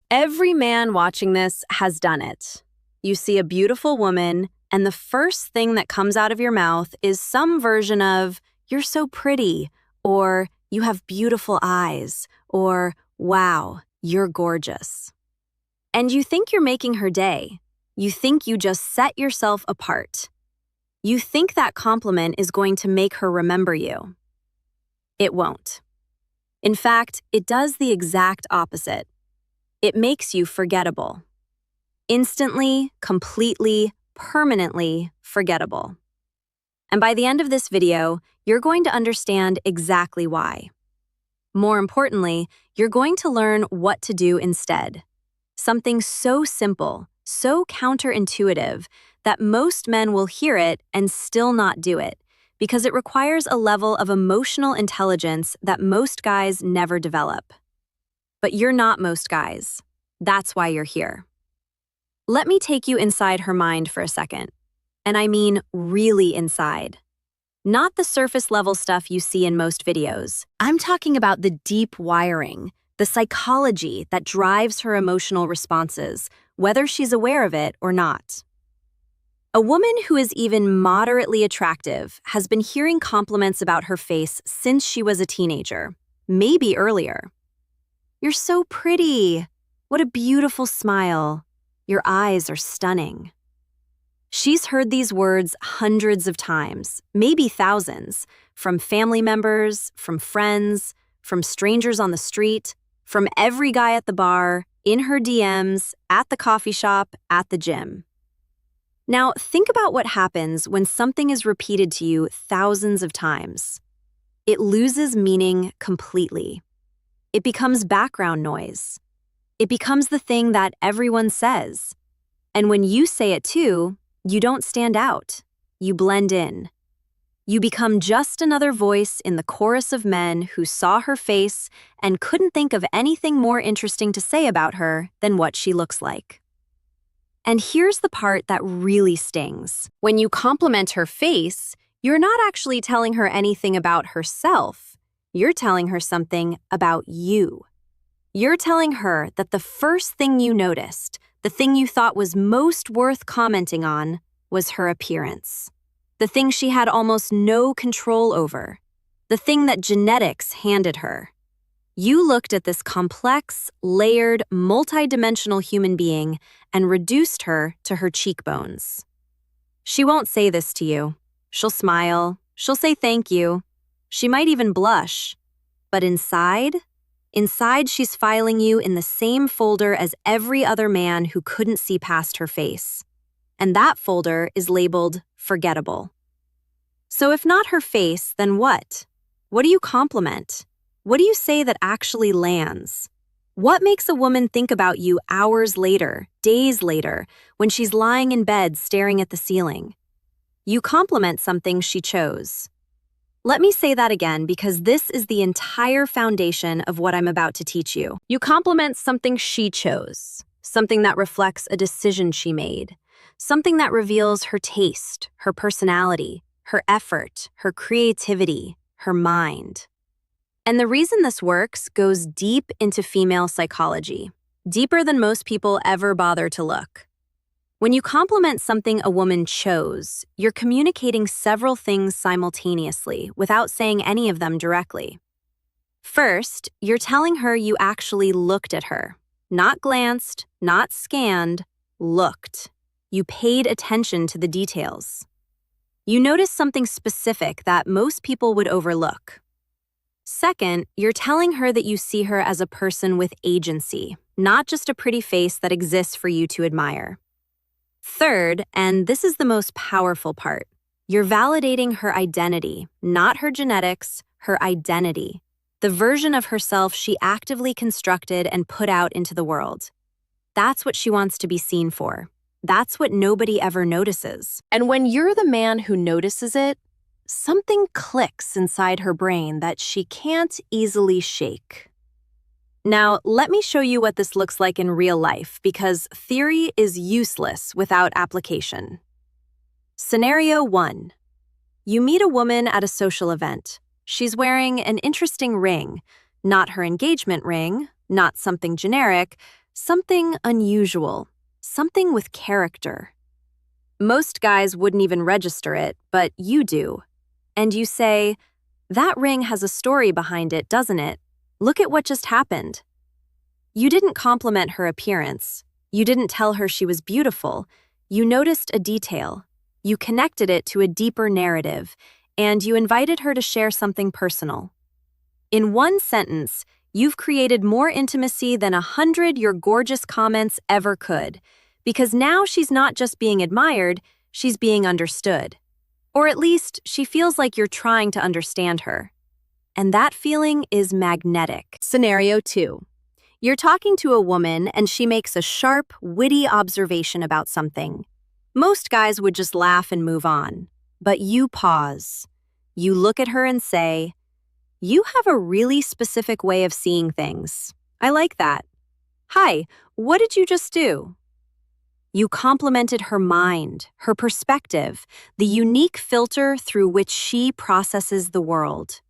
Every man watching this has done it. You see a beautiful woman, and the first thing that comes out of your mouth is some version of, "You're so pretty," or "You have beautiful eyes," or "Wow, you're gorgeous." And you think you're making her day. You think you just set yourself apart. You think that compliment is going to make her remember you. It won't. In fact, it does the exact opposite. It makes you forgettable. Instantly, completely, permanently forgettable. And by the end of this video, you're going to understand exactly why. More importantly, you're going to learn what to do instead. Something so simple, so counterintuitive, that most men will hear it and still not do it, because it requires a level of emotional intelligence that most guys never develop. But you're not most guys. That's why you're here. Let me take you inside her mind for a second. And I mean really inside. Not the surface-level stuff you see in most videos. I'm talking about the deep wiring, the psychology that drives her emotional responses, whether she's aware of it or not. A woman who is even moderately attractive has been hearing compliments about her face since she was a teenager, maybe earlier. "You're so pretty. What a beautiful smile. Your eyes are stunning." She's heard these words hundreds of times, maybe thousands, from family members, from friends, from strangers on the street, from every guy at the bar, in her DMs, at the coffee shop, at the gym. Now, think about what happens when something is repeated to you thousands of times. It loses meaning completely. It becomes background noise. It becomes the thing that everyone says. And when you say it too, you don't stand out. You blend in. You become just another voice in the chorus of men who saw her face and couldn't think of anything more interesting to say about her than what she looks like. And here's the part that really stings. When you compliment her face, you're not actually telling her anything about herself. You're telling her something about you. You're telling her that the first thing you noticed, the thing you thought was most worth commenting on, was her appearance. The thing she had almost no control over. The thing that genetics handed her. You looked at this complex, layered, multidimensional human being and reduced her to her cheekbones. She won't say this to you. She'll smile. She'll say thank you. She might even blush. But inside she's filing you in the same folder as every other man who couldn't see past her face. And that folder is labeled forgettable. So if not her face, then what? What do you compliment? What do you say that actually lands? What makes a woman think about you hours later, days later, when she's lying in bed staring at the ceiling? You compliment something she chose. Let me say that again because this is the entire foundation of what I'm about to teach you. You compliment something she chose, something that reflects a decision she made, something that reveals her taste, her personality, her effort, her creativity, her mind. And the reason this works goes deep into female psychology, deeper than most people ever bother to look. When you compliment something a woman chose, you're communicating several things simultaneously without saying any of them directly. First, you're telling her you actually looked at her. Not glanced, not scanned, looked. You paid attention to the details. You noticed something specific that most people would overlook. Second, you're telling her that you see her as a person with agency, not just a pretty face that exists for you to admire. Third, and this is the most powerful part, you're validating her identity, not her genetics, her identity, the version of herself she actively constructed and put out into the world. That's what she wants to be seen for. That's what nobody ever notices. And when you're the man who notices it, something clicks inside her brain that she can't easily shake. Now, let me show you what this looks like in real life, because theory is useless without application. Scenario 1. You meet a woman at a social event. She's wearing an interesting ring, not her engagement ring, not something generic, Something unusual, something with character. Most guys wouldn't even register it, but you do. And you say, "That ring has a story behind it, doesn't it? Look at what just happened." You didn't compliment her appearance. You didn't tell her she was beautiful. You noticed a detail. You connected it to a deeper narrative, and you invited her to share something personal. In one sentence, you've created more intimacy than 100 your gorgeous comments ever could, because now she's not just being admired, she's being understood. Or at least, she feels like you're trying to understand her. And that feeling is magnetic. Scenario 2. You're talking to a woman and she makes a sharp, witty observation about something. Most guys would just laugh and move on. But you pause. You look at her and say, "You have a really specific way of seeing things. I like that. Hi, what did you just do?" You complimented her mind, her perspective, the unique filter through which she processes the world.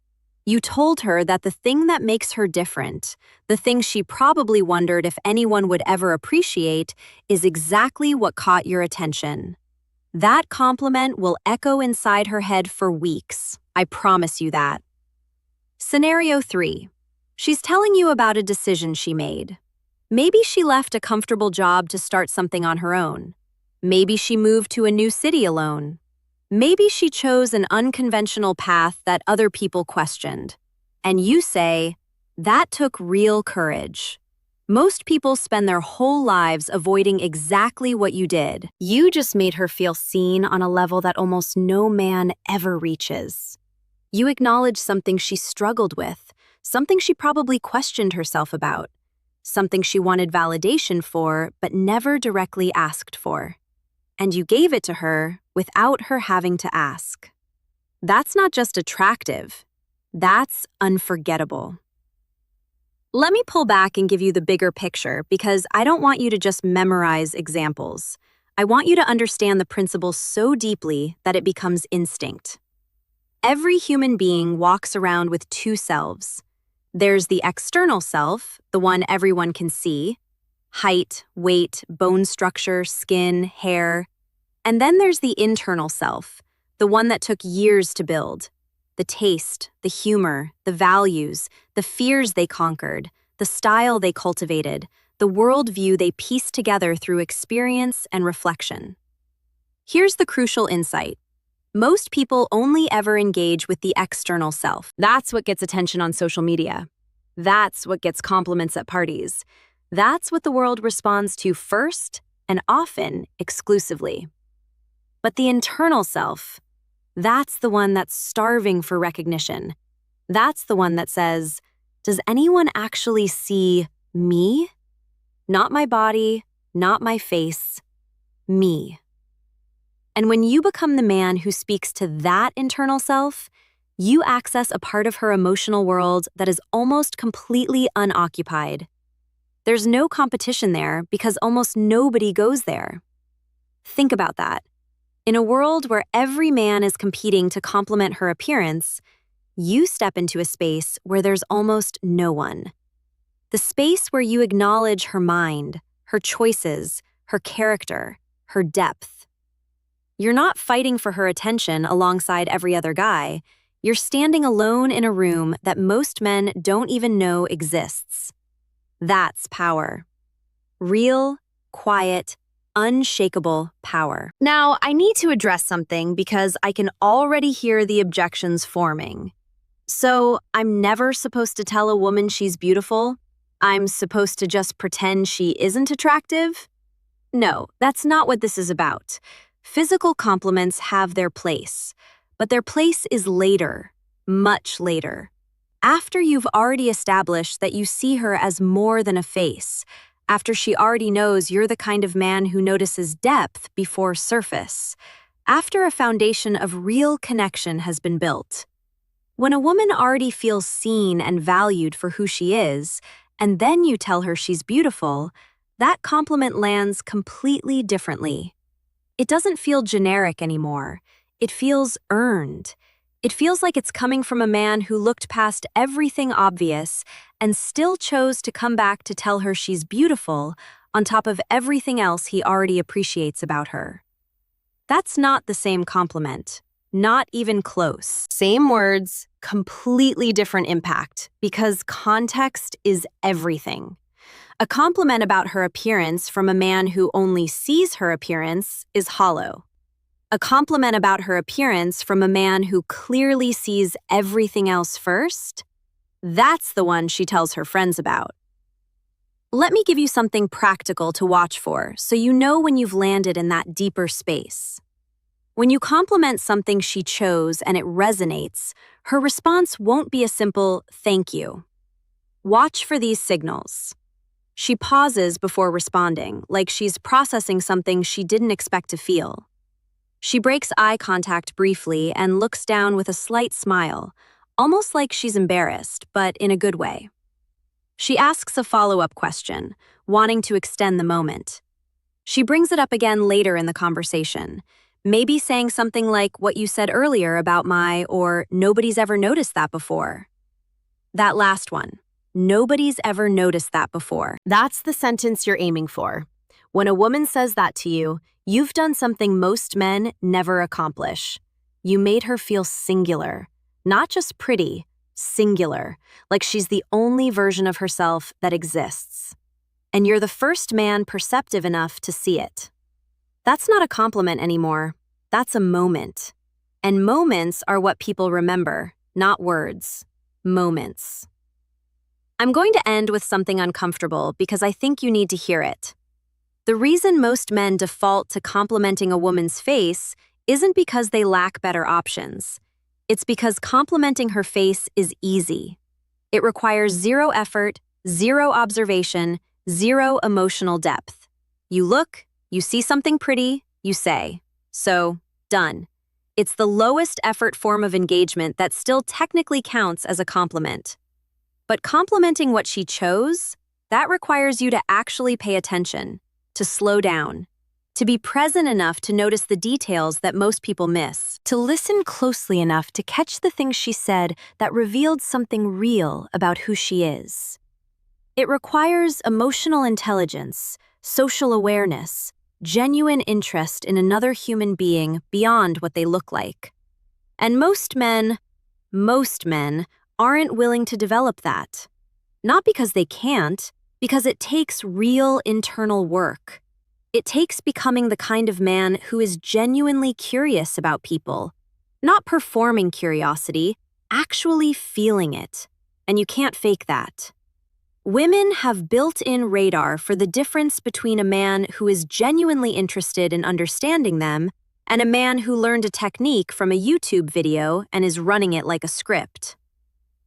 You told her that the thing that makes her different, the thing she probably wondered if anyone would ever appreciate, is exactly what caught your attention. That compliment will echo inside her head for weeks. I promise you that. Scenario 3. She's telling you about a decision she made. Maybe she left a comfortable job to start something on her own. Maybe she moved to a new city alone. Maybe she chose an unconventional path that other people questioned. And you say, "That took real courage." Most people spend their whole lives avoiding exactly what you did. You just made her feel seen on a level that almost no man ever reaches. You acknowledged something she struggled with, something she probably questioned herself about, something she wanted validation for but never directly asked for. And you gave it to her without her having to ask. That's not just attractive, that's unforgettable. Let me pull back and give you the bigger picture because I don't want you to just memorize examples. I want you to understand the principle so deeply that it becomes instinct. Every human being walks around with two selves. There's the external self, the one everyone can see: height, weight, bone structure, skin, hair. And then there's the internal self, the one that took years to build. The taste, the humor, the values, the fears they conquered, the style they cultivated, the worldview they pieced together through experience and reflection. Here's the crucial insight. Most people only ever engage with the external self. That's what gets attention on social media. That's what gets compliments at parties. That's what the world responds to first and often exclusively. But the internal self, that's the one that's starving for recognition. That's the one that says, "Does anyone actually see me? Not my body, not my face, me." And when you become the man who speaks to that internal self, you access a part of her emotional world that is almost completely unoccupied. There's no competition there because almost nobody goes there. Think about that. In a world where every man is competing to complement her appearance, you step into a space where there's almost no one. The space where you acknowledge her mind, her choices, her character, her depth. You're not fighting for her attention alongside every other guy. You're standing alone in a room that most men don't even know exists. That's power. Real, quiet, unshakable power. Now, I need to address something because I can already hear the objections forming. So, I'm never supposed to tell a woman she's beautiful? I'm supposed to just pretend she isn't attractive? No, that's not what this is about. Physical compliments have their place, but their place is later, much later. After you've already established that you see her as more than a face, after she already knows you're the kind of man who notices depth before surface, after a foundation of real connection has been built. When a woman already feels seen and valued for who she is, and then you tell her she's beautiful, that compliment lands completely differently. It doesn't feel generic anymore. It feels earned. It feels like it's coming from a man who looked past everything obvious and still chose to come back to tell her she's beautiful on top of everything else he already appreciates about her. That's not the same compliment. Not even close. Same words, completely different impact, because context is everything. A compliment about her appearance from a man who only sees her appearance is hollow. A compliment about her appearance from a man who clearly sees everything else first, that's the one she tells her friends about. Let me give you something practical to watch for so you know when you've landed in that deeper space. When you compliment something she chose and it resonates, her response won't be a simple "thank you." Watch for these signals. She pauses before responding, like she's processing something she didn't expect to feel. She breaks eye contact briefly and looks down with a slight smile, almost like she's embarrassed, but in a good way. She asks a follow-up question, wanting to extend the moment. She brings it up again later in the conversation, maybe saying something like what you said earlier about my, or nobody's ever noticed that before. That last one, nobody's ever noticed that before. That's the sentence you're aiming for. When a woman says that to you, you've done something most men never accomplish. You made her feel singular, not just pretty, singular, like she's the only version of herself that exists. And you're the first man perceptive enough to see it. That's not a compliment anymore. That's a moment. And moments are what people remember, not words. Moments. I'm going to end with something uncomfortable because I think you need to hear it. The reason most men default to complimenting a woman's face isn't because they lack better options. It's because complimenting her face is easy. It requires zero effort, zero observation, zero emotional depth. You look, you see something pretty, you say, so, done. It's the lowest effort form of engagement that still technically counts as a compliment. But complimenting what she chose, that requires you to actually pay attention, to slow down, to be present enough to notice the details that most people miss, to listen closely enough to catch the things she said that revealed something real about who she is. It requires emotional intelligence, social awareness, genuine interest in another human being beyond what they look like. And most men aren't willing to develop that. Not because they can't, because it takes real internal work. It takes becoming the kind of man who is genuinely curious about people, not performing curiosity, actually feeling it. And you can't fake that. Women have built-in radar for the difference between a man who is genuinely interested in understanding them and a man who learned a technique from a YouTube video and is running it like a script.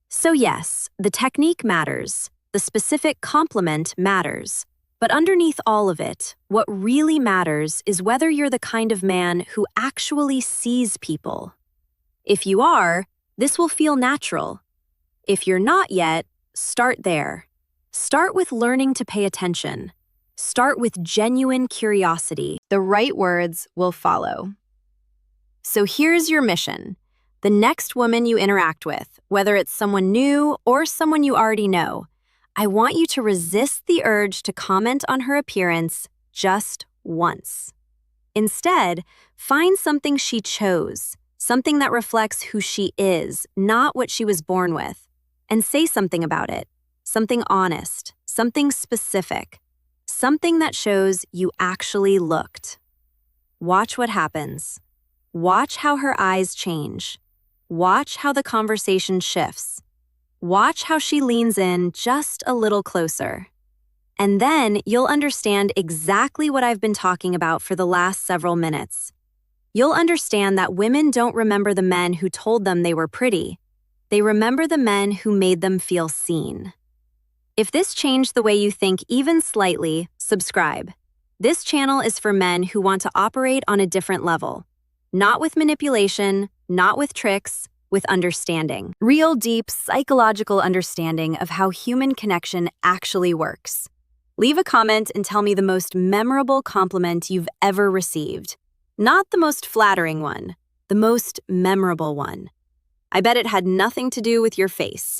So yes, the technique matters, the specific compliment matters, but underneath all of it, what really matters is whether you're the kind of man who actually sees people. If you are, this will feel natural. If you're not yet, start there. Start with learning to pay attention. Start with genuine curiosity. The right words will follow. So here's your mission. The next woman you interact with, whether it's someone new or someone you already know, I want you to resist the urge to comment on her appearance just once. Instead, find something she chose, something that reflects who she is, not what she was born with, and say something about it. Something honest, something specific, something that shows you actually looked. Watch what happens. Watch how her eyes change. Watch how the conversation shifts. Watch how she leans in just a little closer. And then you'll understand exactly what I've been talking about for the last several minutes. You'll understand that women don't remember the men who told them they were pretty. They remember the men who made them feel seen. If this changed the way you think even slightly, subscribe. This channel is for men who want to operate on a different level. Not with manipulation, not with tricks, with understanding. Real deep psychological understanding of how human connection actually works. Leave a comment and tell me the most memorable compliment you've ever received. Not the most flattering one, the most memorable one. I bet it had nothing to do with your face.